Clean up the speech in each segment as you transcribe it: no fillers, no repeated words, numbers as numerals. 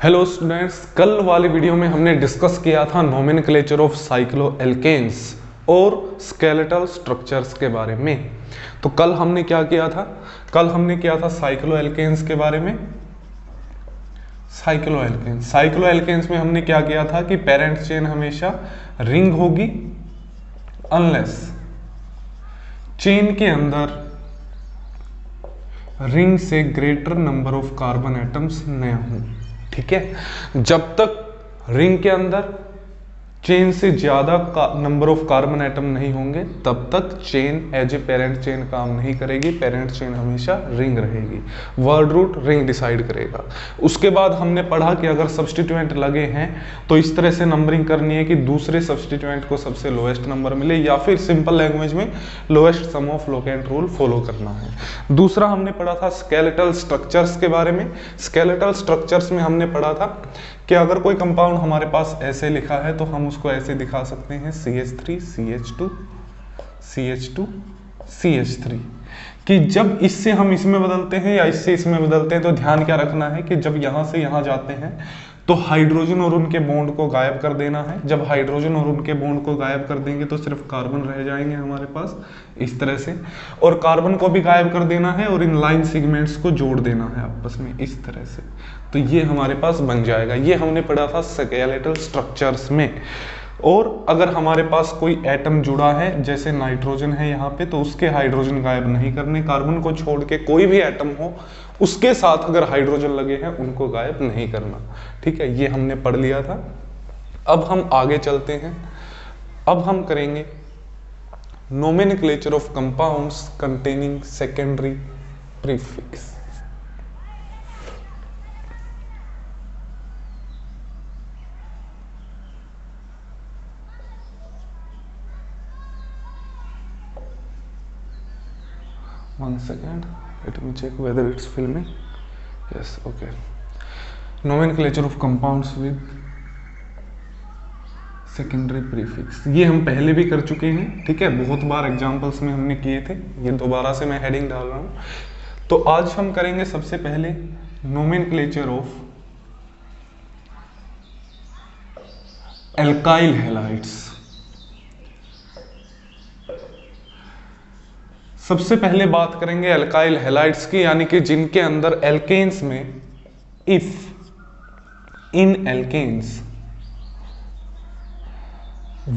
Hello students, कल वाली video में हमने डिस्कस किया था नोमेनक्लेचर ऑफ साइक्लोएल्केन्स और स्केलेटल स्ट्रक्चर्स के बारे में। तो कल हमने क्या किया था? कल हमने किया था साइक्लोएल्केन्स के बारे में। साइक्लोएल्केन्स में हमने क्या किया था कि पेरेंट चेन हमेशा रिंग होगी अनलेस चेन के अंदर रिंग से greater number of carbon atoms न हों। ठीक है, जब तक रिंग के अंदर चेन से ज्यादा नंबर ऑफ कार्बन एटम नहीं होंगे तब तक chain as a parent chain काम नहीं करेगी। पेरेंट चेन हमेशा रिंग रहेगी। वर्ड रूट रिंग डिसाइड करेगा। उसके बाद हमने पढ़ा कि अगर सब्स्टिट्यूएंट लगे हैं तो इस तरह से नंबरिंग करनी है कि दूसरे सब्स्टिट्यूएंट को सबसे लोएस्ट नंबर मिले, या फिर सिंपल लैंग्वेज में lowest sum of locant rule follow करना है। दूसरा हमने पढ़ा था स्केलेटल स्ट्रक्चर्स के बारे में। स्केलेटल स्ट्रक्चर्स में हमने पढ़ा था कि अगर कोई कंपाउंड हमारे पास ऐसे लिखा है तो हम उसको ऐसे दिखा सकते हैं CH3 CH2 CH2 CH3, कि जब इससे हम इसमें बदलते हैं या इससे इसमें बदलते हैं तो ध्यान क्या रखना है कि जब यहां से यहां जाते हैं तो हाइड्रोजन और उनके बॉन्ड को गायब कर देना है। जब हाइड्रोजन और उनके बॉन्ड को गायब कर देंगे तो सिर्फ कार्बन रह जाएंगे हमारे पास इस तरह से, और कार्बन को भी गायब कर देना है और इन लाइन सेगमेंट्स को जोड़ देना है आपस में इस तरह से। तो ये हमारे पास बन जाएगा। ये हमने पढ़ा था स्केलेटल स्ट्रक्चर्स में। और अगर हमारे पास कोई एटम जुड़ा है, जैसे नाइट्रोजन है यहाँ पे, तो उसके हाइड्रोजन गायब नहीं करने। कार्बन को छोड़ के कोई भी एटम हो उसके साथ अगर हाइड्रोजन लगे हैं उनको गायब नहीं करना। ठीक है, ये हमने पढ़ लिया था। अब हम आगे चलते हैं। अब हम करेंगे nomenclature of compounds containing secondary prefix. One second, let me check whether it's filming. Yes, okay. Nomenclature of compounds with secondary prefix, ये हम पहले भी कर चुके हैं। ठीक है, बहुत बार एग्जाम्पल्स में हमने किए थे। ये दोबारा से मैं हेडिंग डाल रहा हूँ। तो आज हम करेंगे सबसे पहले नोमेनक्लेचर ऑफ एल्काइल हैलाइड्स। सबसे पहले बात करेंगे एल्काइल हैलाइड्स की, यानी कि जिनके अंदर एल्केन्स में इफ इन एल्केन्स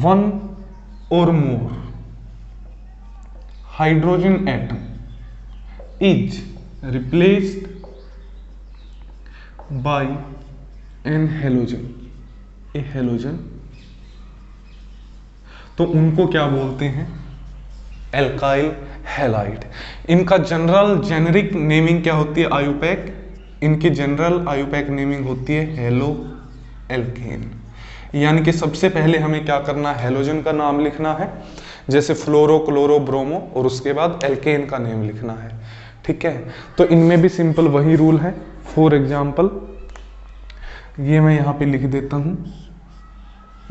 वन और more hydrogen atom is replaced by an halogen, a halogen, तो उनको क्या बोलते हैं? Alkyl halide. इनका जनरल जेनेरिक नेमिंग क्या होती है? आयुपैक। इनकी जनरल आयुपैक नेमिंग होती है हेलो एल्केन। यानी कि सबसे पहले हमें क्या करना है? हेलोजन का नाम लिखना है, जैसे फ्लोरो क्लोरो ब्रोमो, और उसके बाद एल्केन का नेम लिखना है। ठीक है, तो इनमें भी सिंपल वही रूल है। फॉर एग्जाम्पल ये मैं यहाँ पे लिख देता हूँ,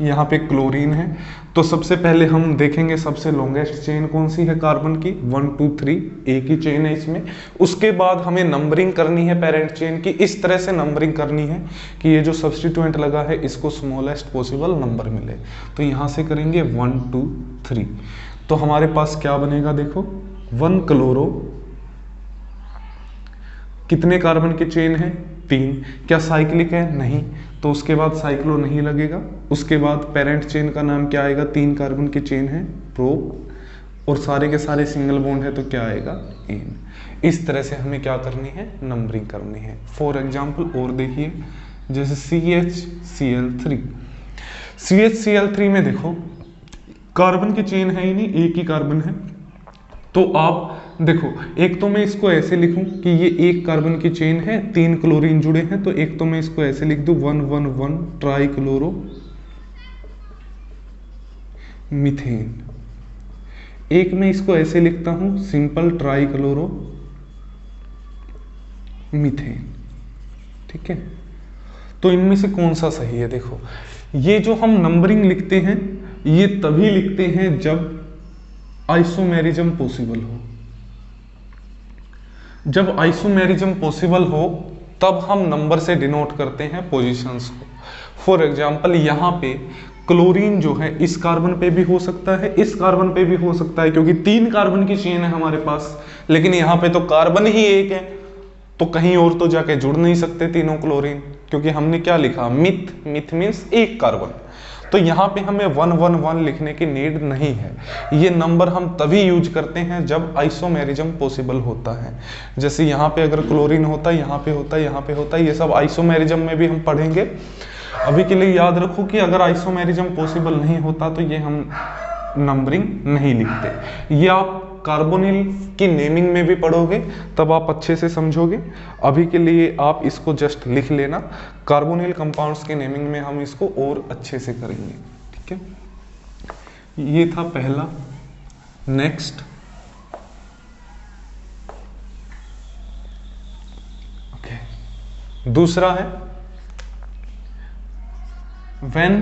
यहाँ पे क्लोरीन है। तो सबसे पहले हम देखेंगे सबसे लॉन्गेस्ट चेन कौन सी है कार्बन की, 1 2 3, एक ही चेन है इसमें। उसके बाद हमें नंबरिंग करनी है पेरेंट चेन की। इस तरह से नंबरिंग करनी है कि ये जो सब्स्टिट्यूएंट लगा है इसको स्मॉलेस्ट पॉसिबल नंबर मिले। तो यहाँ से करेंगे 1 2 3, तो हमारे पास क्या बनेगा? देखो 1 क्लोरो, कितने कार्बन की चेन है? 3। क्या साइक्लिक है? नहीं, तो उसके बाद साइक्लो नहीं लगेगा। उसके बाद पेरेंट चेन का नाम क्या आएगा? 3 कार्बन की चेन है, प्रो, और सारे के सारे सिंगल बॉन्ड है तो क्या आएगा? एन। इस तरह से हमें क्या करनी है? नंबरिंग करनी है। फॉर एग्जांपल और देखिए, जैसे CHCl3। CHCl3 में देखो कार्बन की चेन है ही नहीं, एक ही कार्बन है। तो आप देखो, एक तो मैं इसको ऐसे लिखूं कि ये एक कार्बन की चेन है, 3 क्लोरीन जुड़े हैं, तो एक तो मैं इसको ऐसे लिख दूं 1 1 1 ट्राई क्लोरो मीथेन। एक मैं इसको ऐसे लिखता हूं सिंपल ट्राई क्लोरो मीथेन। ठीक है, तो इनमें से कौन सा सही है? देखो, ये जो हम नंबरिंग लिखते हैं ये तभी लिखते हैं जब आइसोमेरिज्म पॉसिबल हो। जब आइसोमेरिज्म पॉसिबल हो तब हम नंबर से डिनोट करते हैं पोजीशंस को। फॉर एग्जांपल यहाँ पे क्लोरीन जो है इस कार्बन पे भी हो सकता है, इस कार्बन पे भी हो सकता है, क्योंकि 3 कार्बन की चेन है हमारे पास, लेकिन यहाँ पे तो कार्बन ही एक है, तो कहीं और तो जाके जुड़ नहीं सकते तीनों क्लोरीन, क्योंकि हमने क्या लिखा, मिथ। मिथ मीन्स एक कार्बन। तो यहाँ पे हमें 111 लिखने की नीड नहीं है। ये नंबर हम तभी यूज करते हैं जब आइसोमेरिज्म पॉसिबल होता है। जैसे यहाँ पे अगर क्लोरीन होता है, यहाँ पे होता है, यहाँ पे होता है, ये सब आइसोमेरिज्म में भी हम पढ़ेंगे। अभी के लिए याद रखो कि अगर आइसोमेरिज्म पॉसिबल नहीं होता तो ये हम नंबरिंग नहीं लिखते। ये आप कार्बोनिल की नेमिंग में भी पढ़ोगे, तब आप अच्छे से समझोगे। अभी के लिए आप इसको जस्ट लिख लेना, कार्बोनिल कंपाउंड्स की नेमिंग में हम इसको और अच्छे से करेंगे, ठीक है। ये था पहला। नेक्स्ट, ओके, दूसरा है when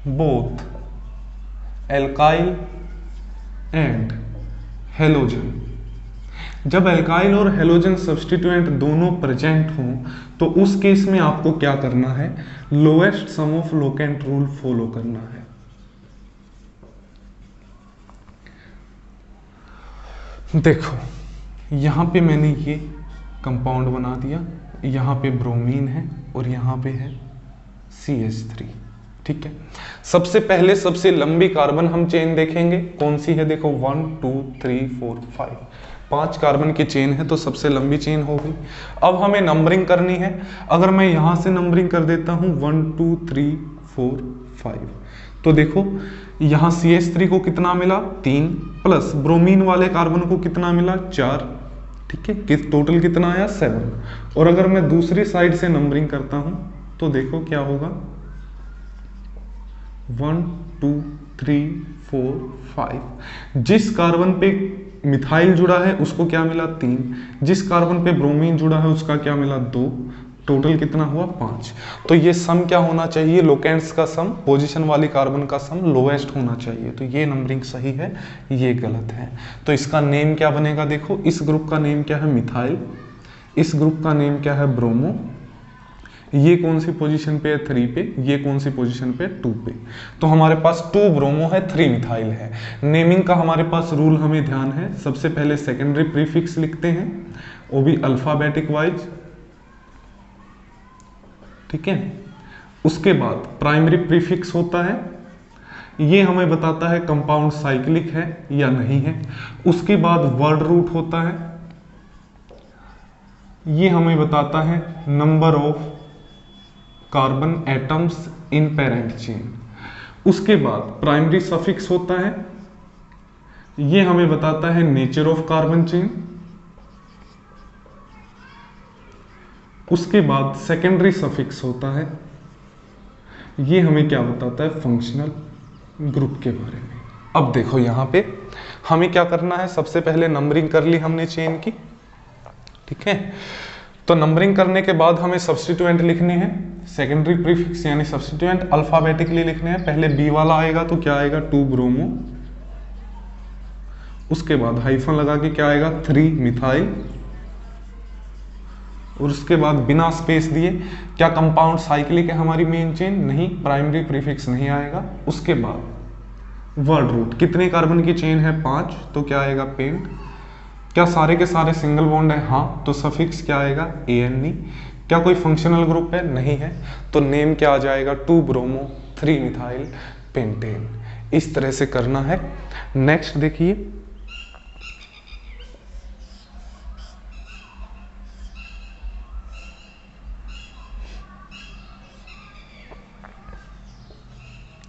both alkyl and halogen, जब एल्काइल और हेलोजन सब्स्टिट्यूएंट दोनों प्रेजेंट हों तो उस केस में आपको क्या करना है, lowest sum of locant rule follow करना है। देखो यहां पे मैंने ये कंपाउंड बना दिया, यहां पे ब्रोमीन है और यहां पे है CH3, ठीक है। सबसे पहले सबसे लंबी कार्बन हम चेन देखेंगे, कौन सी है, देखो 1 2 3 4 5, 5 कार्बन की चेन है तो सबसे लंबी चेन होगी। अब हमें नंबरिंग करनी है। अगर मैं यहां से नंबरिंग कर देता हूं 1 2 3 4 5, तो देखो यहां CH3 को कितना मिला, 3, प्लस ब्रोमीन वाले कार्बन को कितना मिला, 4, ठीक है, कि टोटल कितना आया, 7। और अगर मैं दूसरी साइड से नंबरिंग करता हूं तो देखो क्या होगा, 1 2 3 4 5। जिस कार्बन पे मिथाइल जुड़ा है उसको क्या मिला, 3। जिस कार्बन पे ब्रोमीन जुड़ा है उसका क्या मिला, 2। टोटल कितना हुआ, 5। तो ये सम क्या होना चाहिए, लोकेंट्स का सम, पोजीशन वाली कार्बन का सम लोएस्ट होना चाहिए। तो ये नंबरिंग सही है, ये गलत है। तो इसका नेम क्या बनेगा, देखो इस ग्रुप का नेम क्या है, मिथाइल। इस ग्रुप का नेम क्या है, ब्रोमो। ये कौन सी पोजीशन पे है, 3 पे। ये कौन सी पोजीशन पे, 2 पे। तो हमारे पास 2 ब्रोमो है, 3 मिथाइल है। नेमिंग का हमारे पास रूल हमें ध्यान है, सबसे पहले सेकेंडरी प्रीफिक्स लिखते हैं, वो भी अल्फाबेटिक वाइज, ठीक है। उसके बाद प्राइमरी प्रीफिक्स होता है, ये हमें बताता है कंपाउंड साइक्लिक है या नहीं है। उसके बाद वर्ड रूट होता है, ये हमें बताता है number of carbon atoms in parent chain. उसके बाद प्राइमरी सफिक्स होता है, ये हमें बताता है नेचर ऑफ कार्बन चेन। उसके बाद सेकेंडरी सफिक्स होता है, ये हमें क्या बताता है, फंक्शनल ग्रुप के बारे में। अब देखो यहां पे हमें क्या करना है, सबसे पहले नंबरिंग कर ली हमने चेन की, ठीक है। तो नंबरिंग करने के बाद हमें सब्स्टिट्यूएंट लिखने हैं, सेकेंडरी प्रीफिक्स यानी सब्स्टिट्यूएंट अल्फाबेटिकली लिखने हैं। पहले बी वाला आएगा तो क्या आएगा, 2 ब्रोमो। उसके बाद हाइफन लगा के क्या आएगा, 3 मिथाइल। और उसके बाद बिना स्पेस दिए, क्या कंपाउंड साइक्लिक है हमारी मेन चेन, नहीं, प्राइमरी प्रीफिक्स नहीं आएगा। उसके बाद वर्ड रूट, कितने कार्बन की चेन है, 5, तो क्या आएगा, पेंट। क्या सारे के सारे सिंगल बॉन्ड है, हाँ, तो सफिक्स क्या आएगा, ANE। क्या कोई फंक्शनल ग्रुप है, नहीं है, तो नेम क्या आ जाएगा, 2 ब्रोमो 3 मिथाइल पेंटेन। इस तरह से करना है। नेक्स्ट देखिए,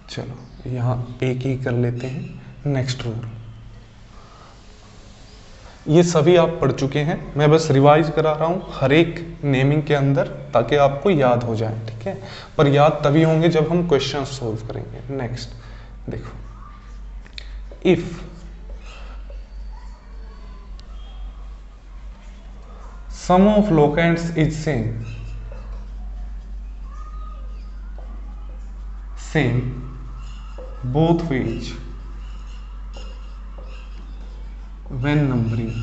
चलो यहां एक ही कर लेते हैं। नेक्स्ट रूल, ये सभी आप पढ़ चुके हैं, मैं बस रिवाइज करा रहा हूं हर एक नेमिंग के अंदर, ताकि आपको याद हो जाए, ठीक है। पर याद तभी होंगे जब हम क्वेश्चन सोल्व करेंगे। नेक्स्ट देखो, if sum of locants is same both ways when numbering,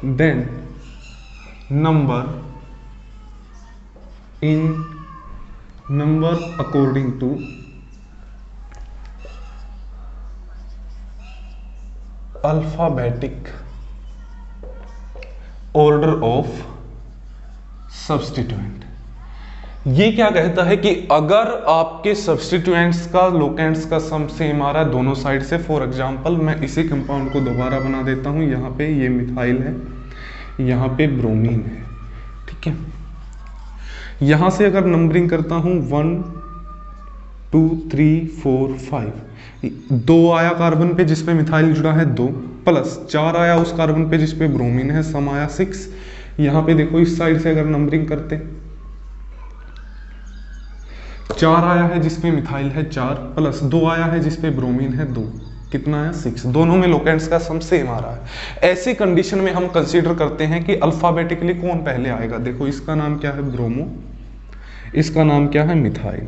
then number according to alphabetic order of substituent. ये क्या कहता है कि अगर आपके सब्स्टिट्यूएंट्स का लोकेंट्स का सम सेम आ रहा है दोनों साइड से, फॉर एग्जांपल मैं इसी कंपाउंड को दोबारा बना देता हूं, यहां पे ये मिथाइल है, यहां पे ब्रोमीन है, ठीक है। यहां से अगर नंबरिंग करता हूं 1 2 3 4 5, 2 आया कार्बन पे जिसपे मिथाइल जुड़ा है 2, प्लस 4 आया उस कार्बन पे जिसपे ब्रोमीन है, सम आया 6। यहां पे देखो इस साइड से अगर नंबरिंग करते 4 आया है जिसपे मिथाइल है 4, प्लस 2 आया है जिसपे ब्रोमीन है 2, कितना आया 6। दोनों में लोकेंट्स का सम सेम आ रहा है। ऐसी कंडीशन में हम कंसीडर करते हैं कि अल्फाबेटिकली कौन पहले आएगा। देखो इसका नाम क्या है ब्रोमो, इसका नाम क्या है मिथाइल।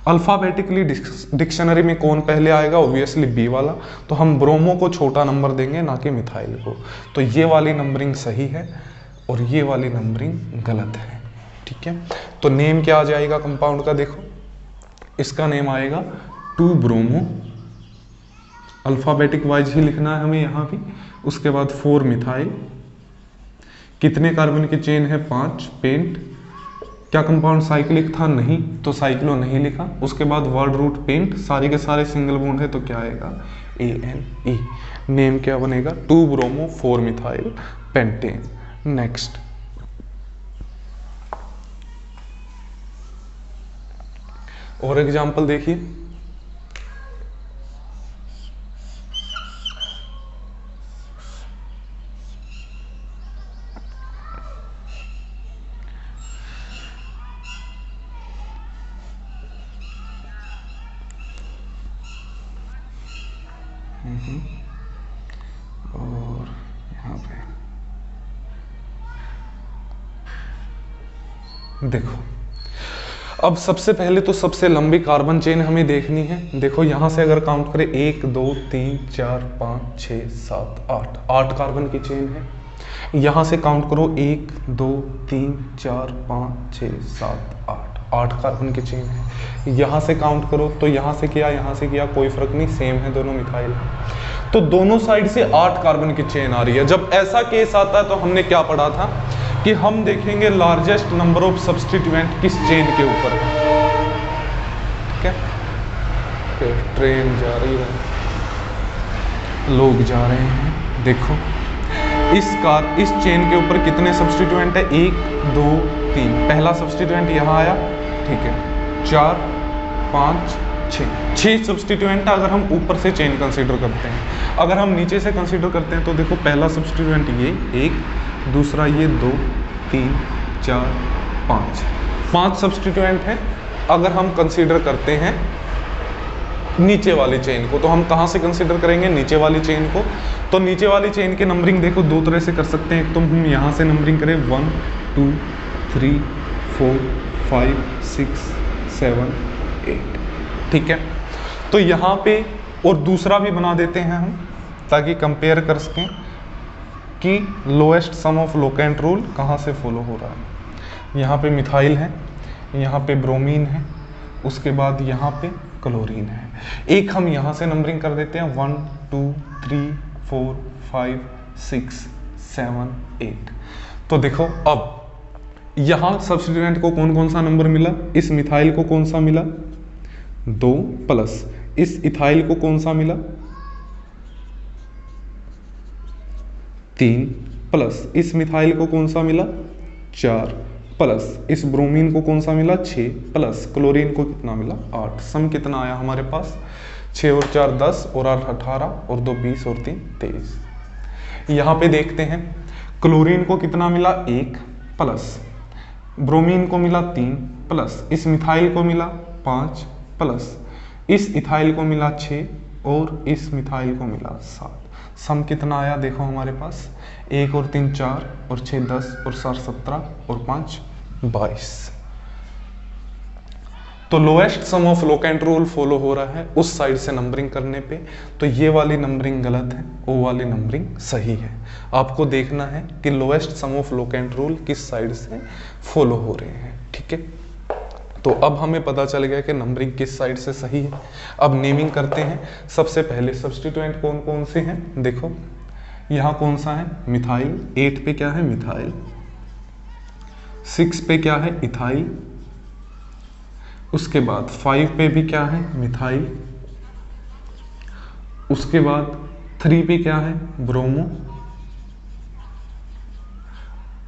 अल्फाबेटिकली डिक्शनरी में कौन पहले आएगा, ऑब्वियसली बी वाला, तो हम ब्रोमो को छोटा नंबर देंगे ना कि मिथाइल को। तो ये वाली नंबरिंग सही है और ये वाली नंबरिंग गलत है, ठीक है। तो नेम क्या आ जाएगा कंपाउंड का, देखो इसका नेम आएगा 2 ब्रोमो, अल्फाबेटिक वाइज ही लिखना है हमें यहाँ भी। उसके बाद 4 मिथाइल, कितने कार्बन की चेन है 5, पेंट। क्या कंपाउंड साइक्लिक था, नहीं, तो साइक्लो नहीं लिखा। उसके बाद वर्ड रूट पेंट, सारे के सारे सिंगल बॉन्ड है तो क्या आएगा ANE। नेम क्या बनेगा 2 ब्रोमो 4 मिथाइल पेंटेन। नेक्स्ट और एग्जांपल देखिए, और यहाँ पे देखो, अब सबसे पहले तो सबसे लंबी कार्बन चेन हमें देखनी है। देखो यहां से अगर काउंट करें 1 2 3 4 5 6 7 8, 8 कार्बन की चेन है। यहां से काउंट करो 1 2 3 4 5 6 7 8, 8 कार्बन की चेन है। यहां से काउंट करो तो यहां से किया कोई फर्क नहीं, सेम है, दोनों मिथाइल है। तो दोनों साइड से 8 कार्बन की चेन आ रही है। जब ऐसा केस आता है तो हमने क्या पढ़ा था कि हम देखेंगे लार्जेस्ट नंबर ऑफ सब्स्टिट्यूएंट किस चेन के ऊपर है, ठीक है। ट्रेन जा रही है, लोग जा रहे हैं। देखो इस चेन के ऊपर कितने सब्स्टिट्यूएंट है, 1 2 3, पहला सब्स्टिट्यूएंट यहाँ आया, ठीक है, 4 5 6 सब्स्टिट्यूएंट अगर हम ऊपर से चेन कंसीडर करते हैं। अगर हम नीचे से कंसीडर करते हैं तो देखो पहला सब्स्टिट्यूएंट ये 1, दूसरा ये 2 3 4 5 सब्स्टिट्यूएंट है। अगर हम कंसीडर करते हैं नीचे वाली चेन को, तो हम कहां से कंसीडर करेंगे, नीचे वाली चेन को। तो नीचे वाली चेन की नंबरिंग देखो दो तरह से कर सकते हैं। एक तो हम यहां से नंबरिंग करें 1 2 3 4 5 6 7 8, ठीक है। तो यहाँ पे और दूसरा भी बना देते हैं हम ताकि कंपेयर कर सकें कि lowest sum of locant rule कहाँ से फॉलो हो रहा है। यहाँ पे मिथाइल है, यहाँ पे ब्रोमीन है, उसके बाद यहाँ पे क्लोरीन है। एक हम यहाँ से नंबरिंग कर देते हैं 1 2 3 4 5 6 7 8। तो देखो अब यहाँ सब्स्टिट्यूएंट को कौन कौन सा नंबर मिला, इस मिथाइल को कौन सा मिला 2, प्लस इस इथाइल को कौन सा मिला 3, प्लस इस मिथाइल को कौन सा मिला 4, प्लस इस ब्रोमीन को कौन सा मिला 6, प्लस क्लोरीन को कितना मिला 8। सम कितना आया हमारे पास 6 और 4 10 और 8 18 और 2 20 और 3 23। यहाँ पे देखते हैं क्लोरीन को कितना मिला 1, प्लस ब्रोमीन को मिला 3, प्लस इस मिथाइल को मिला 5, प्लस इस इथाइल को मिला 6 और इस मिथाइल को मिला 7। सम कितना आया देखो हमारे पास 1 और 3 4 और 6 10 और 7 17 और 5 22। तो lowest sum of locant rule follow हो रहा है उस साइड से नंबरिंग करने पे, तो ये वाली नंबरिंग गलत है, वो वाली नंबरिंग सही है। आपको देखना है कि lowest sum of locant rule किस साइड से फॉलो हो रहे हैं, ठीक है। तो अब हमें पता चल गया कि नंबरिंग किस साइड से सही है। अब नेमिंग करते हैं। सबसे पहले सब्स्टिट्यूएंट कौन कौन से हैं, देखो यहाँ कौन सा है, मिथाइल, 8 पे क्या है, मिथाइल, 6 पे क्या है, इथाइल, उसके बाद 5 पे भी क्या है, मिथाइल, उसके बाद 3 पे क्या है, ब्रोमो,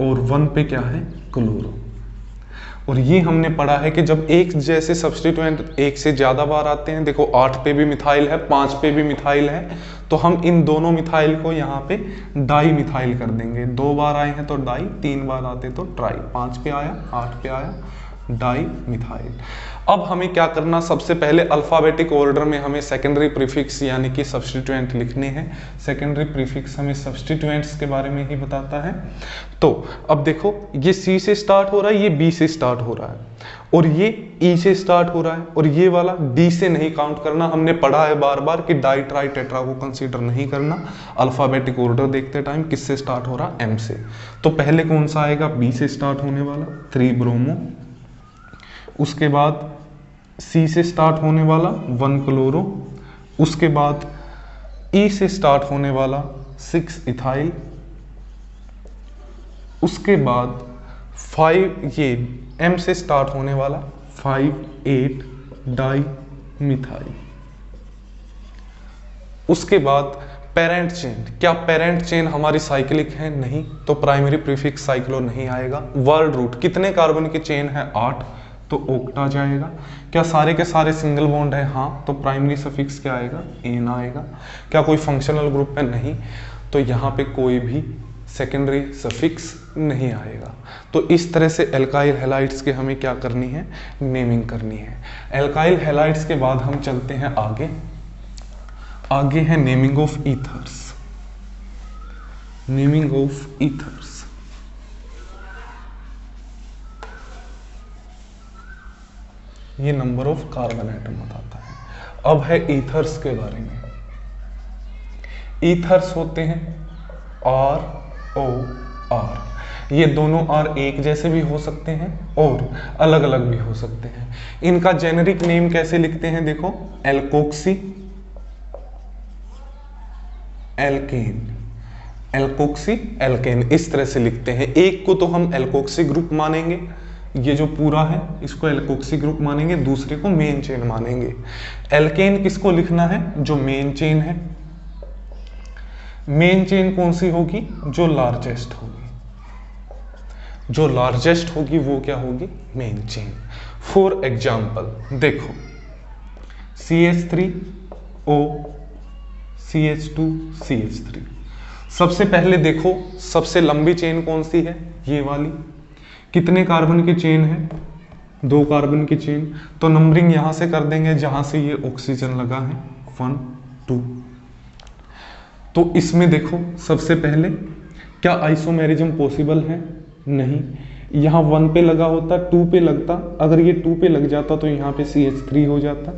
और 1 पे क्या है, क्लोरो। और ये हमने पढ़ा है कि जब एक जैसे सब्स्टिट्यूएंट एक से ज्यादा बार आते हैं, देखो 8 पे भी मिथाइल है, 5 पे भी मिथाइल है, तो हम इन दोनों मिथाइल को यहाँ पे डाई मिथाइल कर देंगे। 2 बार आए हैं तो डाई, 3 बार आते तो ट्राई, 5 पे आया, 8 पे आया, डाई मिथाइल। अब हमें क्या करना, सबसे पहले अल्फाबेटिक ऑर्डर में हमें सेकेंडरी प्रीफिक्स यानी कि सब्स्टिट्यूएंट लिखने हैं। सेकेंडरी प्रीफिक्स हमें सब्स्टिट्यूएंट्स के बारे में ही बताता है। तो अब देखो ये सी से स्टार्ट हो रहा है, ये बी से स्टार्ट हो रहा है, और ये ई से स्टार्ट हो रहा है, और ये वाला डी से नहीं काउंट करना। हमने पढ़ा है बार बार कि डाई ट्राई टेट्रा को कंसीडर नहीं करना। अल्फाबेटिक ऑर्डर देखते टाइम किससे स्टार्ट हो रहा, एम से। तो पहले कौन सा आएगा, बी से स्टार्ट होने वाला 3 ब्रोमो, उसके बाद सी से स्टार्ट होने वाला 1 क्लोरो, उसके बाद ई से स्टार्ट होने वाला 6 इथाइल, उसके बाद 5 ये एम से स्टार्ट होने वाला 5 8 डाई मिथाइल। उसके बाद पेरेंट चेन, क्या पेरेंट चेन हमारी साइक्लिक है, नहीं, तो प्राइमरी प्रीफिक्स साइक्लो नहीं आएगा। वर्ड रूट, कितने कार्बन की चेन है, 8, तो ओक्टा जाएगा। क्या सारे के सारे सिंगल बॉन्ड है, हाँ, तो प्राइमरी सफिक्स क्या आएगा, एन आएगा। क्या कोई फंक्शनल ग्रुप है, नहीं, तो यहाँ पे कोई भी सेकेंडरी सफिक्स नहीं आएगा। तो इस तरह से एल्काइल हैलाइड्स के हमें क्या करनी है, नेमिंग करनी है। एल्काइल हैलाइड्स के बाद हम चलते हैं आगे। आगे है naming of ethers. Naming of ethers, ये नंबर ऑफ कार्बन एटम बताता है। अब है ईथर्स के बारे में। ईथर्स होते हैं ROR। ये दोनों R एक जैसे भी हो सकते हैं और अलग अलग भी हो सकते हैं। इनका जेनेरिक नेम कैसे लिखते हैं, देखो, एल्कोक्सी एल्केन, एल्कोक्सी एल्केन, इस तरह से लिखते हैं। एक को तो हम एल्कोक्सी ग्रुप मानेंगे, ये जो पूरा है इसको एल्कोक्सी ग्रुप मानेंगे, दूसरे को मेन चेन मानेंगे। एल्केन किसको लिखना है, जो मेन चेन है। मेन चेन कौन सी होगी, जो लार्जेस्ट होगी, जो लार्जेस्ट होगी वो क्या होगी, मेन चेन। फॉर एग्जाम्पल देखो, CH3O CH2 CH3। सबसे पहले देखो सबसे लंबी चेन कौन सी है, ये वाली। कितने कार्बन की चेन है, 2 कार्बन की चेन। तो नंबरिंग यहां से कर देंगे जहां से ये ऑक्सीजन लगा है, 1 2। तो इसमें देखो सबसे पहले क्या आइसोमेरिज्म पॉसिबल है, नहीं। यहाँ 1 पे लगा होता, 2 पे लगता, अगर ये 2 पे लग जाता तो यहाँ पे CH3 हो जाता,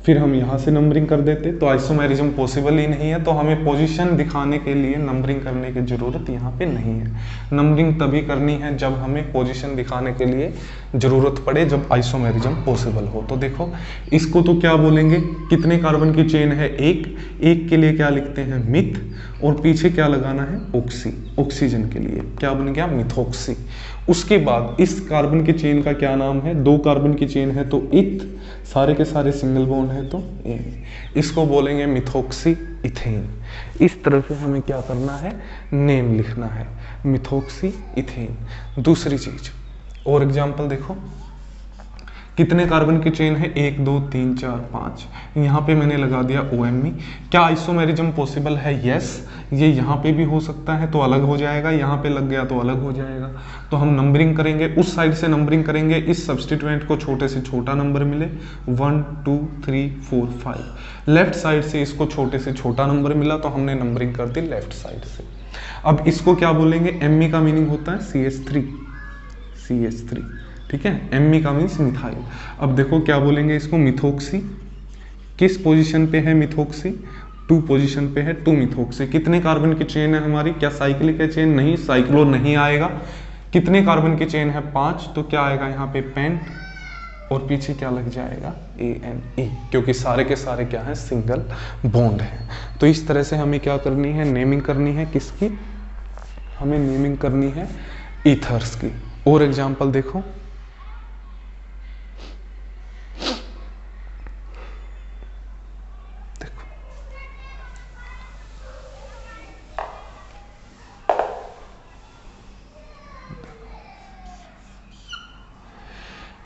फिर हम यहाँ से नंबरिंग कर देते। तो आइसोमेरिज्म पॉसिबल ही नहीं है, तो हमें पोजीशन दिखाने के लिए नंबरिंग करने की जरूरत यहाँ पे नहीं है। नंबरिंग तभी करनी है जब हमें पोजीशन दिखाने के लिए जरूरत पड़े, जब आइसोमेरिज्म पॉसिबल हो। तो देखो इसको तो क्या बोलेंगे, कितने कार्बन की चेन है, एक के लिए क्या लिखते हैं, मिथ, और पीछे क्या लगाना है, ऑक्सी, ऑक्सीजन के लिए क्या बन गया, मिथॉक्सी। उसके बाद इस कार्बन की चेन का क्या नाम है, 2 कार्बन की चेन है तो इथ, सारे के सारे सिंगल बॉन्ड है तो एन, इसको बोलेंगे मिथॉक्सी इथेन। इस तरह से हमें क्या करना है, नेम लिखना है, मिथॉक्सी इथेन। दूसरी चीज और एग्जांपल देखो, कितने कार्बन की चेन है, 1 2 3 4 5। यहाँ पे मैंने लगा दिया OMe। क्या आइसोमेरिज्म पॉसिबल है, यस। ये यहाँ पे भी हो सकता है तो अलग हो जाएगा, यहाँ पे लग गया तो अलग हो जाएगा। तो हम नंबरिंग करेंगे, उस साइड से नंबरिंग करेंगे, इस सब्स्टिट्यूएंट को छोटे से छोटा नंबर मिले, 1 2 3 4 5। लेफ्ट साइड से इसको छोटे से छोटा नंबर मिला तो हमने नंबरिंग कर दी लेफ्ट साइड से। अब इसको क्या बोलेंगे, Me का मीनिंग होता है CH3, ठीक है, एमी का मीन्स मिथाइल। अब देखो क्या बोलेंगे इसको, मिथोक्सी किस पोजीशन पे है, मिथोक्सी 2 पोजीशन पे है, 2 मिथोक्सी। कितने कार्बन की चेन है हमारी, क्या साइक्लिक है चेन, नहीं, साइक्लो नहीं आएगा। कितने कार्बन की चेन है, 5, तो क्या आएगा यहाँ पे पेंट, और पीछे क्या लग जाएगा, ANE, क्योंकि सारे के सारे क्या है, सिंगल बॉन्ड है। तो इस तरह से हमें क्या करनी है, नेमिंग करनी है किसकी, हमें नेमिंग करनी है ईथर्स की। और एग्जांपल देखो,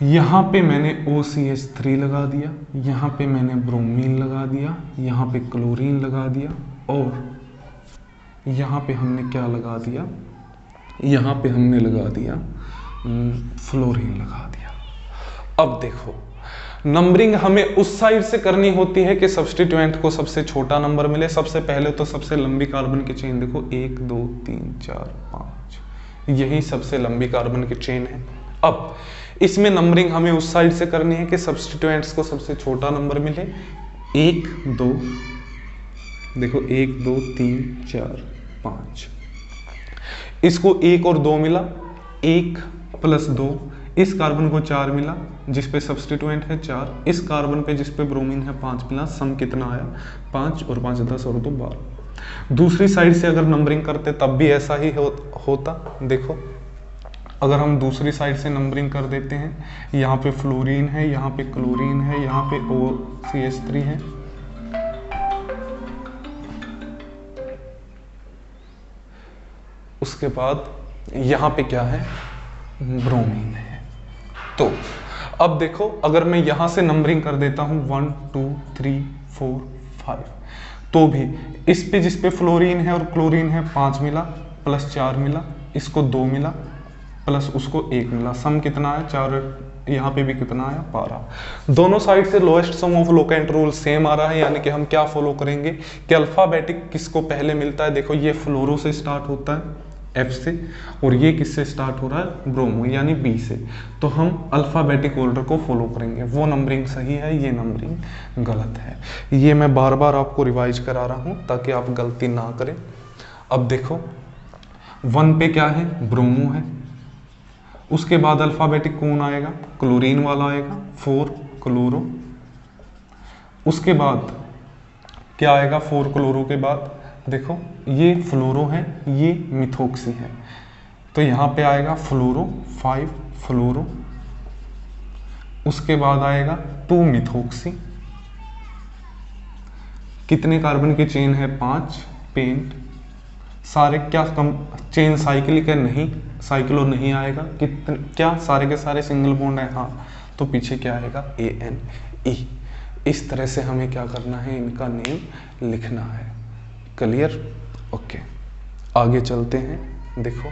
यहाँ पे मैंने OCH3 लगा दिया, यहाँ पे मैंने ब्रोमीन लगा दिया, यहाँ पे क्लोरीन लगा दिया, और यहाँ पे हमने क्या लगा दिया, यहाँ पे हमने लगा दिया फ्लोरीन लगा दिया। अब देखो नंबरिंग हमें उस साइड से करनी होती है कि सब्स्टिट्यूएंट को सबसे छोटा नंबर मिले। सबसे पहले तो सबसे लंबी कार्बन की चेन देखो, 1 2 3 4 5, यही सबसे लंबी कार्बन की चेन है। अब इसमें नंबरिंग हमें उस साइड से करनी है कि सब्स्टिट्यूएंट्स को सबसे छोटा नंबर मिले। 1 2, देखो 1 2 3 4 5, इसको 1 और 2 मिला, 1 प्लस 2, इस कार्बन को 4 मिला जिस पे सब्स्टिट्यूएंट है 4, इस कार्बन पे जिस पे ब्रोमीन है 5 मिला, सम कितना आया 5 और 5 10 और 2 12। दूसरी साइड से अगर नंबरिंग करते तब भी ऐसा ही होता। देखो अगर हम दूसरी साइड से नंबरिंग कर देते हैं, यहाँ पे फ्लोरीन है, यहाँ पे क्लोरीन है, यहाँ पे OCH3 है, उसके बाद यहाँ पे क्या है, ब्रोमीन है। तो अब देखो अगर मैं यहाँ से नंबरिंग कर देता हूँ 1 2 3 4 5, तो भी इस पे जिस पे फ्लोरीन है और क्लोरीन है 5 मिला, प्लस 4 मिला, इसको 2 मिला, प्लस उसको 1 मिला, सम कितना है 4, यहाँ पे भी कितना आया 12। दोनों साइड से lowest sum of locant rule same आ रहा है, यानी कि हम क्या फॉलो करेंगे कि अल्फाबेटिक किसको पहले मिलता है। देखो ये फ्लोरो से स्टार्ट होता है F से, और ये किससे स्टार्ट हो रहा है, ब्रोमो यानी B से। तो हम अल्फाबेटिक ऑर्डर को फॉलो करेंगे, वो नंबरिंग सही है, ये नंबरिंग गलत है। ये मैं बार बार आपको रिवाइज करा रहा हूँ ताकि आप गलती ना करें। अब देखो 1 पे क्या है, ब्रोमो है, उसके बाद अल्फाबेटिक कौन आएगा, क्लोरीन वाला आएगा, 4 क्लोरो, उसके बाद क्या आएगा 4 क्लोरो के बाद, देखो ये फ्लोरो है, ये मिथोक्सी है, तो यहाँ पे आएगा फ्लोरो 5 फ्लोरो, उसके बाद आएगा 2 मिथोक्सी, कितने कार्बन की चेन है 5, पेंट, सारे क्या कम चेन साइक्लिक है, नहीं साइक्लो नहीं आएगा, कितने क्या सारे के सारे सिंगल बॉन्ड है, हाँ, तो पीछे क्या आएगा ANE। इस तरह से हमें क्या करना है, इनका नेम लिखना है। क्लियर, ओके, आगे चलते हैं। देखो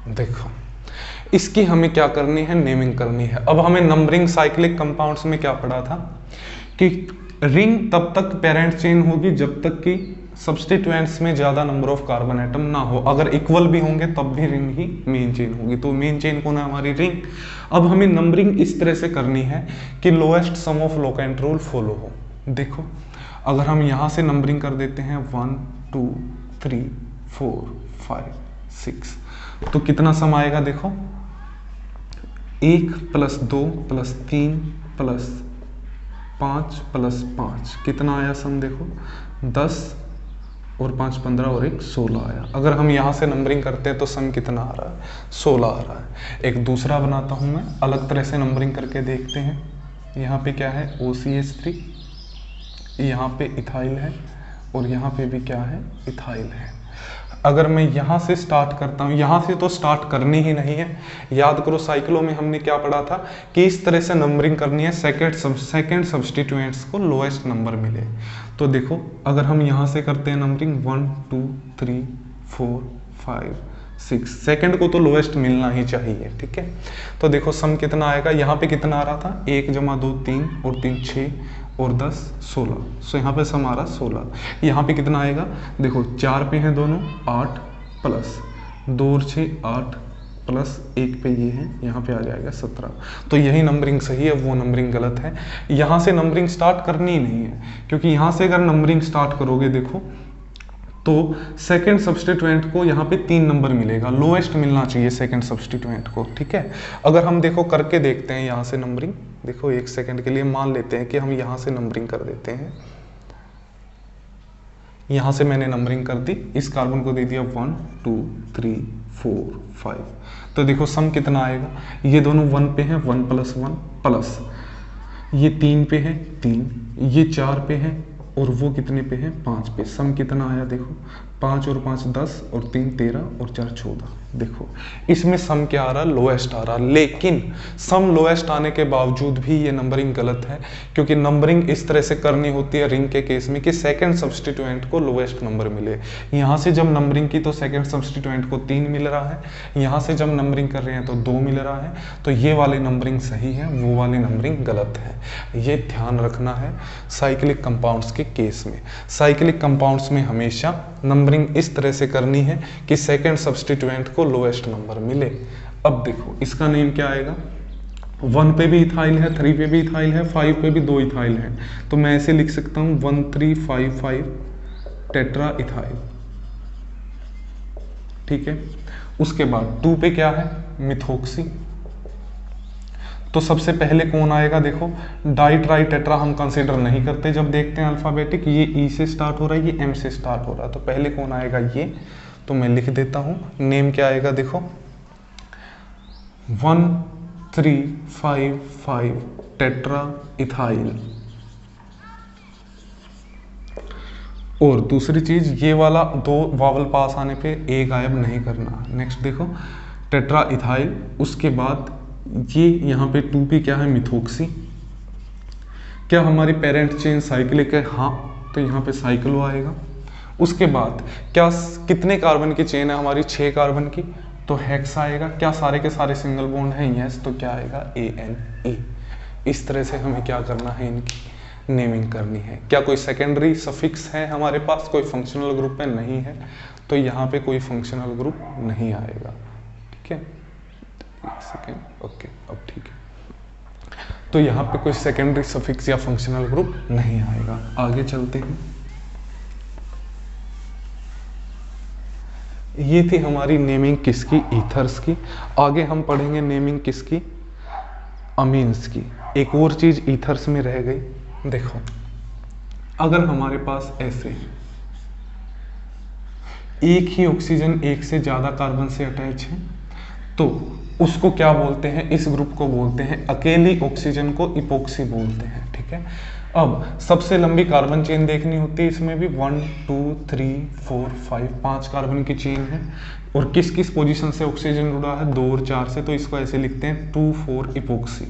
देखो इसकी हमें क्या करनी है, नेमिंग करनी है। अब हमें नंबरिंग साइक्लिक कंपाउंड्स में क्या पढ़ा था कि रिंग तब तक पेरेंट चेन होगी जब तक कि सब्स्टिट्यूएंट्स में ज्यादा नंबर ऑफ कार्बन एटम ना हो, अगर इक्वल भी होंगे तब भी रिंग ही मेन चेन होगी। तो मेन चेन कौन है, हमारी रिंग। अब हमें नंबरिंग इस तरह से करनी है कि lowest sum of locant rule follow हो। देखो अगर हम यहां से नंबरिंग कर देते हैं 1 2 3 4 5 6, तो कितना सम आएगा, देखो 1 प्लस 2 प्लस 3 प्लस 5 प्लस 5, कितना आया सम, देखो 10 और 5 15 और 1 16 आया। अगर हम यहाँ से नंबरिंग करते हैं तो सम कितना आ रहा है, 16 आ रहा है। एक दूसरा बनाता हूँ मैं, अलग तरह से नंबरिंग करके देखते हैं। यहाँ पे क्या है, OCH3, यहाँ पे इथाइल है, और यहाँ पे भी क्या है, इथाइल है। अगर मैं यहाँ से स्टार्ट करता हूँ, यहाँ से तो स्टार्ट करनी ही नहीं है। याद करो साइक्लो में हमने क्या पढ़ा था कि इस तरह से नंबरिंग करनी है, सेकेंड सब्स्टिट्यूएंट्स को लोएस्ट नंबर मिले। तो देखो अगर हम यहाँ से करते हैं नंबरिंग 1 2 3 4 5 6, सेकंड को तो लोएस्ट मिलना ही चाहिए, ठीक है। तो देखो सम कितना आएगा, यहाँ पे कितना आ रहा था 1 + 2 3 और 3 6 और 10 16, सो यहाँ पे सम आ रहा 16। यहाँ पे कितना आएगा, देखो 4 पे हैं दोनों 8 प्लस 2 और 6 8 प्लस 1 पे ये है, यहाँ पे आ जाएगा 17। तो यही नंबरिंग सही है, वो नंबरिंग गलत है। यहाँ से नंबरिंग स्टार्ट करनी ही नहीं है, क्योंकि यहाँ से अगर नंबरिंग स्टार्ट करोगे देखो तो सेकंड सब्स्टिट्यूएंट को यहाँ पे 3 नंबर मिलेगा, लोएस्ट मिलना चाहिए सेकंड सब्स्टिट्यूएंट को, ठीक है। अगर हम देखो करके देखते हैं यहाँ से नंबरिंग, देखो 1 सेकंड के लिए मान लेते हैं कि हम यहाँ से नंबरिंग कर देते हैं। यहाँ से मैंने नंबरिंग कर दी, इस कार्बन को दे दिया 1 2 3 4 5। तो देखो सम कितना आएगा, ये दोनों 1 पे हैं 1 + 1 प्लस ये 3 पे है 3, ये 4 पे है और वो कितने पे है 5 पे। सम कितना आया देखो 5 और 5 10 और 3 13 और 4 14। देखो इसमें सम क्या आ रहा, लोएस्ट आ रहा, लेकिन सम लोएस्ट आने के बावजूद भी ये नंबरिंग गलत है, क्योंकि नंबरिंग इस तरह से करनी होती है रिंग के केस में कि सेकंड सब्स्टिट्यूएंट को लोएस्ट नंबर मिले। यहाँ से जब नंबरिंग की तो सेकंड सब्स्टिट्यूएंट को 3 मिल रहा है, यहाँ से जब नंबरिंग कर रहे हैं तो 2 मिल रहा है। तो ये वाली नंबरिंग सही है, वो वाली नंबरिंग गलत है, ये ध्यान रखना है साइक्लिक कंपाउंड्स के केस में। साइक्लिक कंपाउंड्स में हमेशा नंबरिंग इस तरह से करनी है कि सेकंड सब्स्टिट्यूएंट को लोएस्ट नंबर मिले। अब देखो इसका नेम क्या आएगा, 1 पे भी इथाइल है, 3 पे भी इथाइल है, 5 पे भी 2 इथाइल है, तो मैं ऐसे लिख सकता हूं 1355 टेट्रा इथाइल, ठीक है। उसके बाद 2 पे क्या है, मिथोक्सी। तो सबसे पहले कौन आएगा, देखो डाई ट्राई टेट्रा हम कंसीडर नहीं करते जब देखते हैं अल्फाबेटिक, ये ई से स्टार्ट हो रहा है, ये एम से स्टार्ट हो रहा है, तो पहले कौन आएगा ये, तो मैं लिख देता हूं नेम क्या आएगा, देखो 1355 टेट्रा इथाइल। और दूसरी चीज ये वाला 2 वावल पास आने पे ए गायब नहीं करना। नेक्स्ट देखो टेट्रा इथाइल, उसके बाद ये यहाँ पे 2 पे क्या है, मिथोक्सी। क्या हमारी पेरेंट चेन साइक्लिक है, हाँ, तो यहाँ पे साइक्लो आएगा। उसके बाद क्या कितने कार्बन की चेन है हमारी, 6 कार्बन की, तो हेक्स आएगा। क्या सारे के सारे सिंगल बॉन्ड हैं, यस, तो क्या आएगा ANE। इस तरह से हमें क्या करना है, इनकी नेमिंग करनी है। क्या कोई सेकेंडरी सफिक्स है हमारे पास, कोई फंक्शनल ग्रुप में नहीं है, तो यहाँ पे कोई फंक्शनल ग्रुप नहीं आएगा, ठीक है। एक सेकेंड, ओके, अब ठीक है। तो यहाँ पे कोई सेकेंडरी सफिक्स या फंक्शनल ग्रुप नहीं आएगा। आगे चलते हैं। ये थी हमारी नेमिंग किसकी, ईथर्स की। आगे हम पढ़ेंगे नेमिंग किसकी, अमीन्स की। एक और चीज ईथर्स में रह गई, देखो अगर हमारे पास ऐसे एक ही ऑक्सीजन एक से ज्यादा कार्बन से अटैच है, तो उसको क्या बोलते हैं, इस ग्रुप को बोलते हैं, अकेली ऑक्सीजन को इपोक्सी बोलते हैं, ठीक है। अब सबसे लंबी कार्बन चेन देखनी होती है, इसमें भी 1 2 3 4 5 कार्बन की चेन है, और किस किस पोजीशन से ऑक्सीजन जुड़ा है, 2 और 4 से, तो इसको ऐसे लिखते हैं 2 4 इपोक्सी।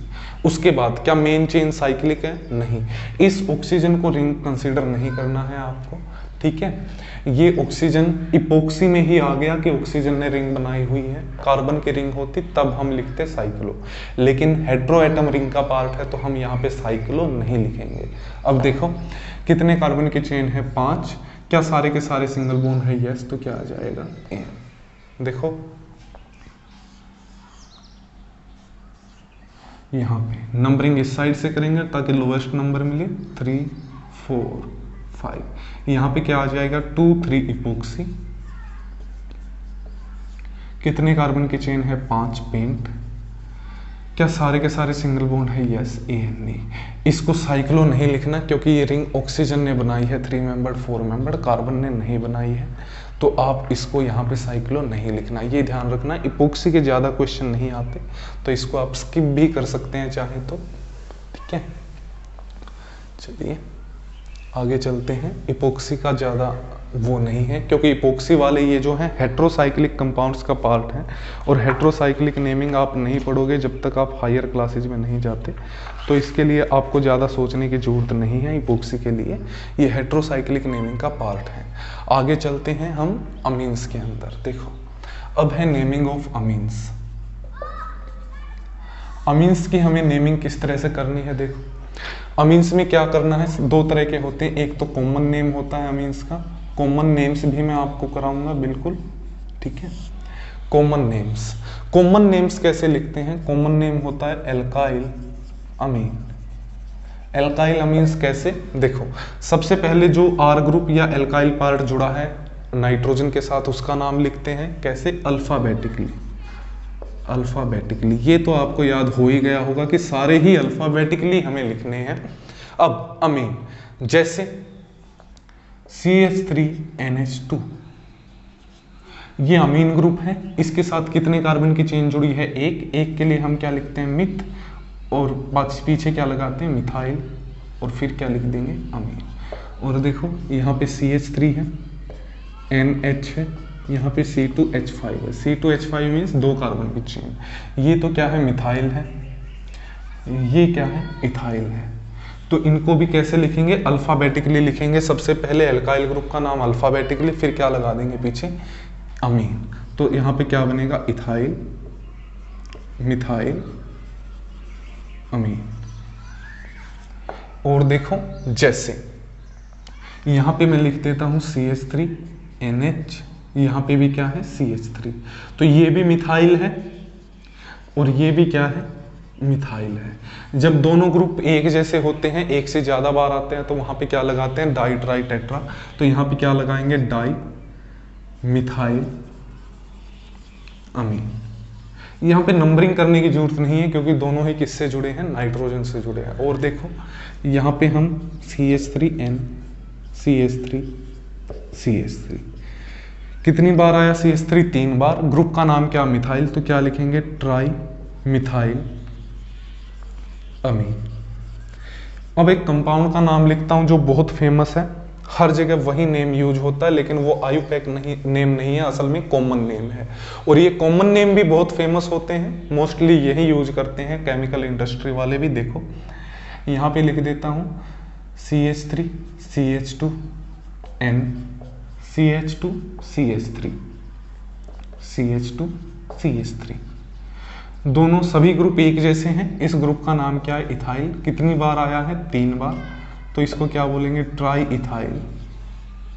उसके बाद क्या मेन चेन साइक्लिक है, नहीं, इस ऑक्सीजन को रिंग कंसीडर नहीं करना है आपको, ठीक है। ये ऑक्सीजन इपोक्सी में ही आ गया कि ऑक्सीजन ने रिंग बनाई हुई है, कार्बन की रिंग होती तब हम लिखते साइक्लो, लेकिन हेट्रोएटम रिंग का पार्ट है तो हम यहाँ पे साइक्लो नहीं लिखेंगे। अब देखो कितने कार्बन की चेन है, 5। क्या सारे के सारे सिंगल बॉन्ड है, यस, तो क्या आ जाएगा N। देखो यहाँ पे नंबरिंग इस साइड से करेंगे ताकि लोएस्ट नंबर मिले, 3 4 5। यहाँ पे क्या आ जाएगा, 2 3 इपोक्सी। कितने कार्बन की चेन है, 5 पेंट। क्या सारे के सारे सिंगल बॉन्ड है, यस, ANE। इसको साइक्लो नहीं लिखना क्योंकि ये रिंग ऑक्सीजन ने बनाई है, 3 मेंबर्ड 4 मेंबर्ड, कार्बन ने नहीं बनाई है, तो आप इसको यहाँ पे साइक्लो नहीं लिखना, ये ध्यान रखना। इपोक्सी के ज़्यादा क्वेश्चन नहीं आते, तो इसको आप स्किप भी कर सकते हैं चाहे तो, ठीक है। चलिए आगे चलते हैं। इपोक्सी का ज़्यादा वो नहीं है, क्योंकि इपोक्सी वाले ये जो है हेट्रोसाइक्लिक कंपाउंड्स का पार्ट है, और हेट्रोसाइक्लिक नेमिंग आप नहीं पढ़ोगे जब तक आप हायर क्लासेज में नहीं जाते, तो इसके लिए आपको ज़्यादा सोचने की ज़रूरत नहीं है। इपोक्सी के लिए ये हेट्रोसाइक्लिक नेमिंग का पार्ट है। आगे चलते हैं हम अमीन्स के अंदर। देखो अब है नेमिंग ऑफ अमीन्स। अमीन्स की हमें नेमिंग किस तरह से करनी है। देखो अमीन्स में क्या करना है, दो तरह के होते हैं, एक तो कॉमन नेम होता है अमीन्स का, कॉमन नेम्स भी मैं आपको कराऊंगा बिल्कुल, ठीक है। कॉमन नेम्स, कॉमन नेम्स कैसे लिखते हैं, कॉमन नेम होता है एल्काइल अमीन। एल्काइल अमीन्स कैसे, देखो सबसे पहले जो आर ग्रुप या एल्काइल पार्ट जुड़ा है नाइट्रोजन के साथ उसका नाम लिखते हैं कैसे, अल्फाबेटिकली। अल्फाबेटिकली, ये तो आपको याद हो ही गया होगा कि सारे ही अल्फाबेटिकली हमें लिखने हैं। अब अमीन जैसे CH3NH2, ये अमीन ग्रुप है, इसके साथ कितने कार्बन की चेन जुड़ी है, एक के लिए हम क्या लिखते हैं, मिथ, और पीछे क्या लगाते हैं, मिथाइल, और फिर क्या लिख देंगे, अमीन। और देखो यहाँ पे CH3 है, NH है, यहाँ पे C2H5 है, C2H5 मीन्स 2 कार्बन की चेन, ये तो क्या है, मिथाइल है, ये क्या है, इथाइल है। तो इनको भी कैसे लिखेंगे, अल्फाबेटिकली लिखेंगे। सबसे पहले एल्काइल ग्रुप का नाम अल्फाबेटिकली, फिर क्या लगा देंगे पीछे, अमीन। तो यहाँ पे क्या बनेगा, इथाइल, मिथाइल, अमीन। और देखो जैसे यहाँ पे मैं लिख देता हूँ CH3NH, यहाँ पे भी क्या है, CH3, तो ये भी मिथाइल है और ये भी क्या है, मिथाइल है। जब दोनों ग्रुप एक जैसे होते हैं, एक से ज्यादा बार आते हैं, तो वहां पे क्या लगाते हैं, डाई ट्राई टेट्रा, तो यहाँ पे क्या लगाएंगे, डाई मिथाइल अमीन। यहाँ पे नंबरिंग करने की जरूरत नहीं है क्योंकि दोनों ही किससे जुड़े हैं, नाइट्रोजन से जुड़े हैं। और देखो यहाँ पे हम CH3N, CH3, CH3, कितनी बार आया CH3, 3 बार। ग्रुप का नाम क्या, मिथाइल, तो क्या लिखेंगे, ट्राई मिथाइल अमीन। अब एक कंपाउंड का नाम लिखता हूं जो बहुत फेमस है, हर जगह वही नेम यूज होता है, लेकिन वो आयुपैक नहीं, नेम नहीं है, असल में कॉमन नेम है। और ये कॉमन नेम भी बहुत फेमस होते हैं, मोस्टली यही यूज करते हैं केमिकल इंडस्ट्री वाले भी। देखो यहाँ पे लिख देता हूँ CH3 CH2N CH2 CH3 CH2 CH3, दोनों सभी ग्रुप एक जैसे हैं। इस ग्रुप का नाम क्या है, इथाइल, कितनी बार आया है, 3 बार, तो इसको क्या बोलेंगे, ट्राई इथाइल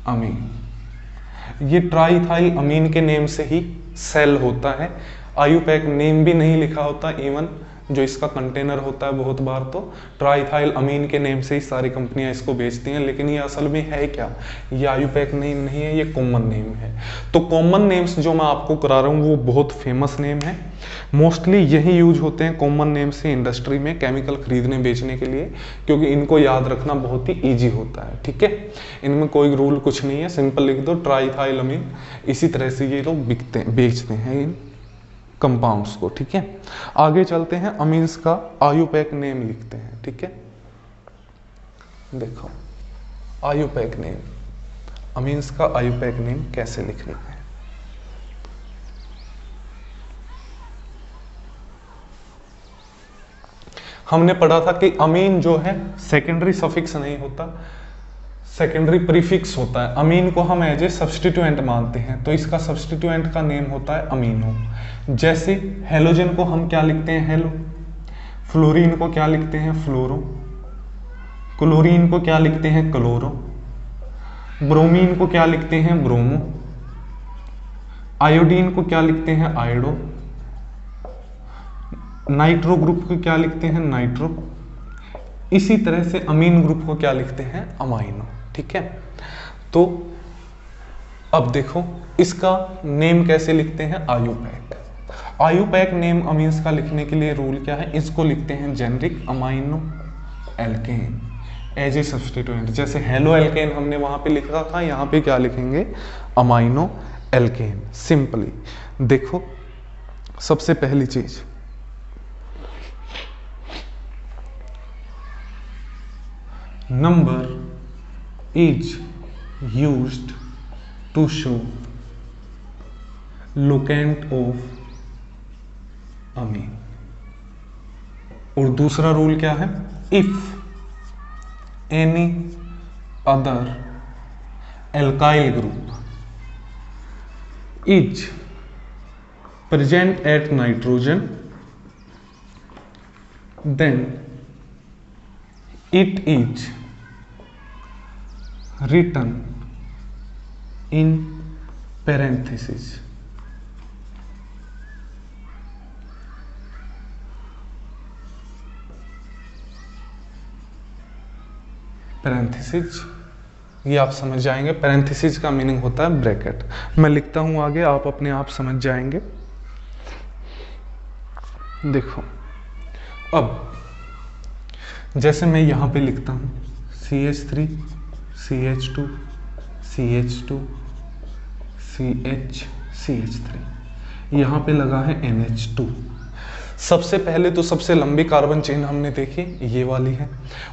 अमीन। ये ट्राई इथाइल अमीन के नेम से ही सेल होता है, आयुपैक नेम भी नहीं लिखा होता, इवन जो इसका कंटेनर होता है बहुत बार तो ट्राइथाइल अमीन के नेम से ही सारी कंपनियां इसको बेचती हैं, लेकिन ये असल में है क्या, ये आयुपैक नेम नहीं है, ये कॉमन नेम है। तो कॉमन नेम्स जो मैं आपको करा रहा हूँ वो बहुत फेमस नेम है, मोस्टली यही यूज होते हैं कॉमन नेम से इंडस्ट्री में केमिकल खरीदने बेचने के लिए, क्योंकि इनको याद रखना बहुत ही ईजी होता है, ठीक है। इनमें कोई रूल कुछ नहीं है, सिंपल लिख दो ट्राइथाइल अमीन। इसी तरह से ये लोग बेचते हैं इन कंपाउंड्स को, ठीक है। आगे चलते हैं, अमीन्स का आयुपैक नेम लिखते हैं, ठीक है। देखो आयुपैक नेम, अमीन्स का आयुपैक नेम कैसे लिखना है। हमने पढ़ा था कि अमीन जो है सेकेंडरी सफिक्स नहीं होता, सेकेंडरी प्रीफिक्स होता है। अमीन को हम एज ए सब्सटीट्यूएंट मानते हैं, तो इसका सब्सटीट्यूएंट का नेम होता है अमीनो। जैसे हेलोजन को हम क्या लिखते हैं, हेलो, फ्लोरीन को क्या लिखते हैं, फ्लोरो, क्लोरीन को क्या लिखते हैं, क्लोरो, ब्रोमीन को क्या लिखते हैं, ब्रोमो, आयोडीन को क्या लिखते हैं, आयोडो, नाइट्रो ग्रुप को क्या लिखते हैं, नाइट्रो। इसी तरह से अमीन ग्रुप को क्या लिखते हैं, अमाइनो, ठीक है। तो अब देखो इसका नेम कैसे लिखते हैं, आयुपैक। आयुपैक नेम अमीन्स का लिखने के लिए रूल क्या है, इसको लिखते हैं generic amino alkane as a substituent. जैसे हेलो एल्केन हमने वहां पे लिखा था, यहाँ पे क्या लिखेंगे, अमाइनो एल्केन, सिंपली। देखो सबसे पहली चीज, number is used to show locant of amine. और दूसरा रूल क्या है, if any other alkyl group is present at nitrogen, then it is written in parenthesis. Parenthesis, ये आप समझ जाएंगे। पैरेंथेसिस का मीनिंग होता है ब्रैकेट। मैं लिखता हूं आगे, आप अपने आप समझ जाएंगे। देखो अब जैसे मैं यहां पे लिखता हूं CH3 CH2 CH2 CH CH3, यहां पे लगा है NH2। सबसे पहले तो सबसे लंबी कार्बन चेन हमने देखी ये वाली है।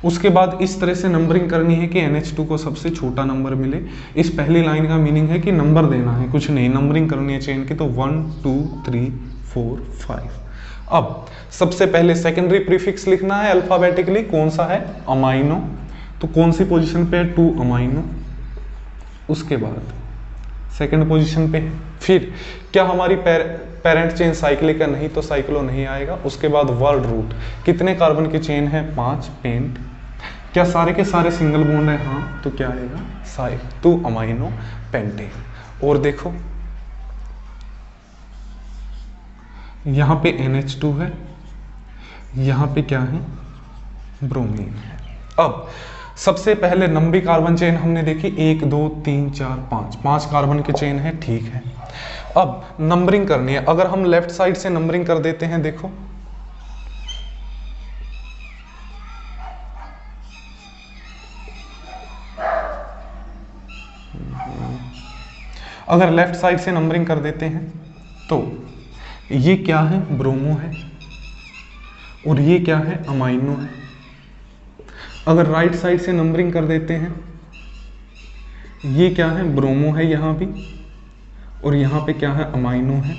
उसके बाद इस तरह से नंबरिंग करनी है कि NH2 को सबसे छोटा नंबर मिले। इस पहली लाइन का मीनिंग है कि नंबर देना है, कुछ नहीं, नंबरिंग करनी है चेन की। तो 1 2 3 4 5। अब सबसे पहले सेकेंडरी प्रीफिक्स लिखना है अल्फाबेटिकली। कौन सा है, अमाइनो। तो कौन सी पोजीशन पे है, 2 अमाइनो। उसके बाद सेकंड पोजीशन पे। फिर क्या हमारी पेरेंट चेन साइक्लिक है, नहीं तो साइक्लो नहीं आएगा। उसके बाद वर्ड रूट, कितने कार्बन की चेन है, 5। पेंट, क्या सारे के सारे सिंगल बॉन्ड है, हाँ, तो क्या आएगा, 2 अमाइनो पेंटेन। और देखो यहाँ पे NH2 है, यहाँ पे क्या है, ब्रोमीन है। अब सबसे पहले लंबी कार्बन चेन हमने देखी 1 2 3 4 5, 5 कार्बन की चेन है, ठीक है। अब नंबरिंग करनी है। अगर हम लेफ्ट साइड से नंबरिंग कर देते हैं, देखो अगर लेफ्ट साइड से नंबरिंग कर देते हैं तो ये क्या है, ब्रोमो है, और ये क्या है, अमाइनो है। अगर राइट साइड से नंबरिंग कर देते हैं, ये क्या है, ब्रोमो है यहाँ भी, और यहाँ पे क्या है, अमाइनो है।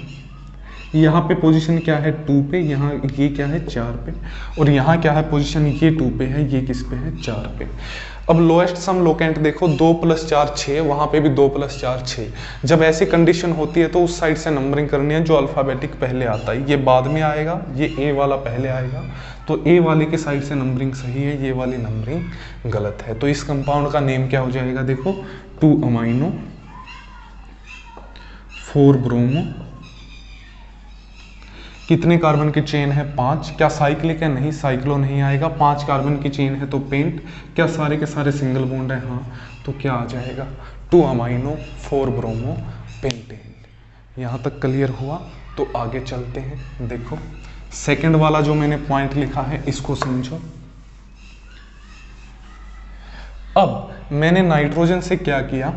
यहाँ पे पोजीशन क्या है, 2 पे, यहाँ ये क्या है, 4 पे, और यहाँ क्या है पोजीशन, ये 2 पे है, ये किस पे है, 4 पे। अब लोएस्ट सम लोकेंट देखो, 2 + 4 6, वहाँ पे भी 2 + 4 6। जब ऐसी कंडीशन होती है तो उस साइड से नंबरिंग करनी है, जो अल्फाबेटिक पहले आता है। ये बाद में आएगा, ये ए वाला पहले आएगा, तो ए वाले के साइड से नंबरिंग सही है, ये वाली नंबरिंग गलत है। तो इस कंपाउंड का नेम क्या हो जाएगा, देखो 2 अमाइनो 4 ब्रोमो। कितने कार्बन की चेन है, 5। क्या साइक्लिक है, नहीं, साइक्लो नहीं आएगा। 5 कार्बन की चेन है तो पेंट, क्या सारे के सारे सिंगल बॉन्ड है, हाँ, तो क्या आ जाएगा, 2 अमाइनो 4 ब्रोमो पेंटेन। यहाँ तक क्लियर हुआ, तो आगे चलते हैं। देखो सेकंड वाला जो मैंने पॉइंट लिखा है, इसको समझो। अब मैंने नाइट्रोजन से क्या किया,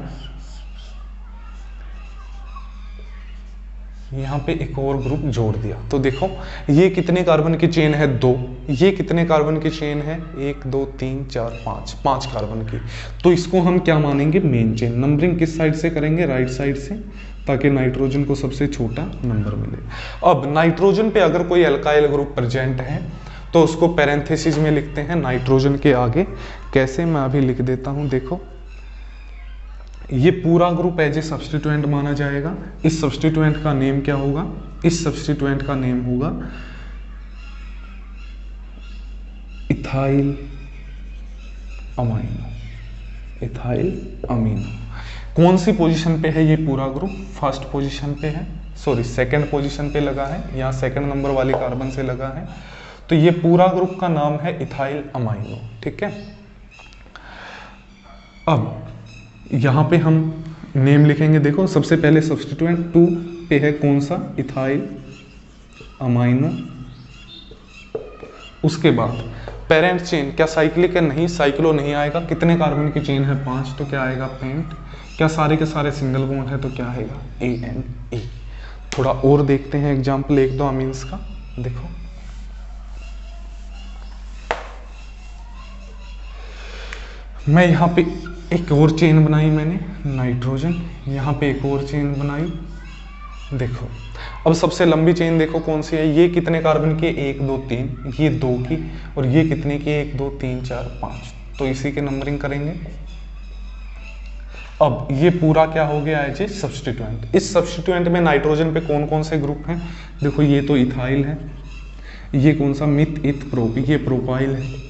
यहाँ पे एक और ग्रुप जोड़ दिया। तो देखो ये कितने कार्बन की चेन है, 2। ये कितने कार्बन की चेन है, 1 2 3 4 5, 5 कार्बन की। तो इसको हम क्या मानेंगे, मेन चेन। नंबरिंग किस साइड से करेंगे, राइट साइड से, ताकि नाइट्रोजन को सबसे छोटा नंबर मिले। अब नाइट्रोजन पे अगर कोई एल्काइल ग्रुप प्रेजेंट है तो उसको पैरेंथेसिस में लिखते हैं नाइट्रोजन के आगे। कैसे, मैं अभी लिख देता हूं। देखो ये पूरा ग्रुप एज ए सब्स्टिट्यूएंट माना जाएगा। इस सब्स्टिट्यूएंट का नेम क्या होगा, इस सब्स्टिट्यूएंट का नेम होगा इथाइल अमाइनो, इथाइल अमीनो। कौन सी पोजीशन पे है ये पूरा ग्रुप, फर्स्ट पोजीशन पे है, सॉरी सेकंड पोजीशन पे लगा है, यहाँ सेकंड नंबर वाली कार्बन से लगा है। तो ये पूरा ग्रुप का नाम है इथाइल अमाइनो, ठीक है। अब यहाँ पे हम नेम लिखेंगे। देखो सबसे पहले सब्स्टिट्यूएंट 2 पे है, कौन सा, इथाइल अमाइनो। उसके बाद पेरेंट चेन, क्या साइक्लिक है, नहीं, साइक्लो नहीं आएगा। कितने कार्बन की चेन है, 5, तो क्या आएगा, पेंट। क्या सारे के सारे सिंगल बॉन्ड है, तो क्या आएगा, ANE। थोड़ा और देखते हैं एग्जाम्पल 1 2 अमीन्स का। देखो मैं यहाँ पे एक और चेन बनाई मैंने नाइट्रोजन, यहाँ पे एक और चेन बनाई। देखो अब सबसे लंबी चेन देखो कौन सी है, ये कितने कार्बन की, 1 2 3, ये 2 की, और ये कितने की, 1 2 3 4 5, तो इसी के नंबरिंग करेंगे। अब ये पूरा क्या हो गया है जी, सब्स्टिट्यूएंट। इस सब्स्टिट्यूएंट में नाइट्रोजन पे कौन कौन से ग्रुप हैं, देखो ये तो इथाइल है, ये कौन सा, मिथ इथ प्रोप, ये प्रोपाइल है।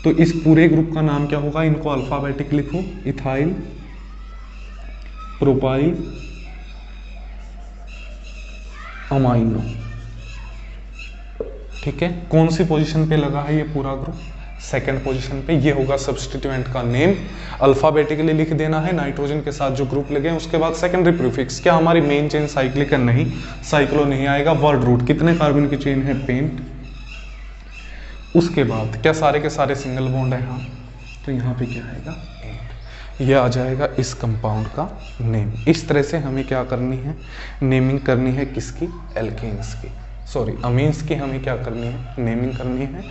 तो इस पूरे ग्रुप का नाम क्या होगा, इनको अल्फाबेटिक लिखो, इथाइल, प्रोपाइल, अमाइनो। ठीक है, कौन सी पोजीशन पे लगा है ये पूरा ग्रुप, सेकंड पोजीशन पे। ये होगा सब्स्टिट्यूएंट का नेम, अल्फाबेटिकली लिख देना है नाइट्रोजन के साथ जो ग्रुप लगे हैं। उसके बाद सेकेंडरी प्रीफिक्स, क्या हमारी मेन चेन साइक्लिक है, नहीं, साइक्लो नहीं आएगा। वर्ड रूट, कितने कार्बन की चेन है, पेंट। उसके बाद क्या सारे के सारे सिंगल बॉन्ड है, हाँ, तो यहाँ पे क्या आएगा, ये आ जाएगा इस कंपाउंड का नेम। इस तरह से हमें क्या करनी है, नेमिंग करनी है किसकी, एल्केन्स की, सॉरी अमीन्स की हमें क्या करनी है, नेमिंग करनी है।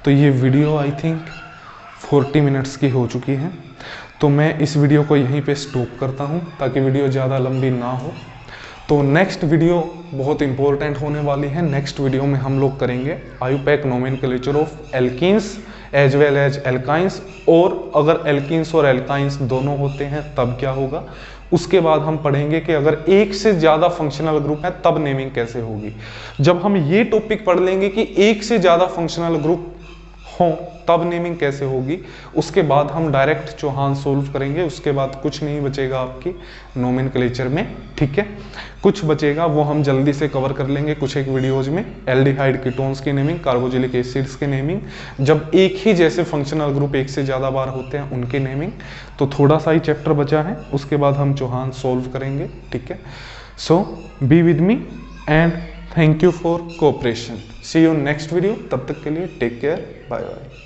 तो ये वीडियो आई थिंक 40 मिनट्स की हो चुकी है, तो मैं इस वीडियो को यहीं पे स्टॉप करता हूँ ताकि वीडियो ज़्यादा लंबी ना हो। तो नेक्स्ट वीडियो बहुत इंपॉर्टेंट होने वाली है। नेक्स्ट वीडियो में हम लोग करेंगे IUPAC nomenclature of alkenes as well as alkynes, और अगर एल्कीन्स और एल्काइंस दोनों होते हैं तब क्या होगा। उसके बाद हम पढ़ेंगे कि अगर एक से ज़्यादा फंक्शनल ग्रुप है तब नेमिंग कैसे होगी। जब हम ये टॉपिक पढ़ लेंगे कि एक से ज़्यादा फंक्शनल ग्रुप हों तब नेमिंग कैसे होगी, उसके बाद हम डायरेक्ट चौहान सोल्व करेंगे। उसके बाद कुछ नहीं बचेगा आपकी नोमेनक्लेचर में, ठीक है, कुछ बचेगा वो हम जल्दी से कवर कर लेंगे कुछ एक वीडियोज में। एल्डिहाइड कीटोन्स की नेमिंग, कार्बोक्सिलिक एसिड्स की नेमिंग, जब एक ही जैसे फंक्शनल ग्रुप एक से ज़्यादा बार होते हैं उनकी नेमिंग। तो थोड़ा सा ही चैप्टर बचा है, उसके बाद हम चौहान सोल्व करेंगे, ठीक है। So be with me and thank you for cooperation. See you next video, तब तक के लिए टेक केयर, बाय बाय।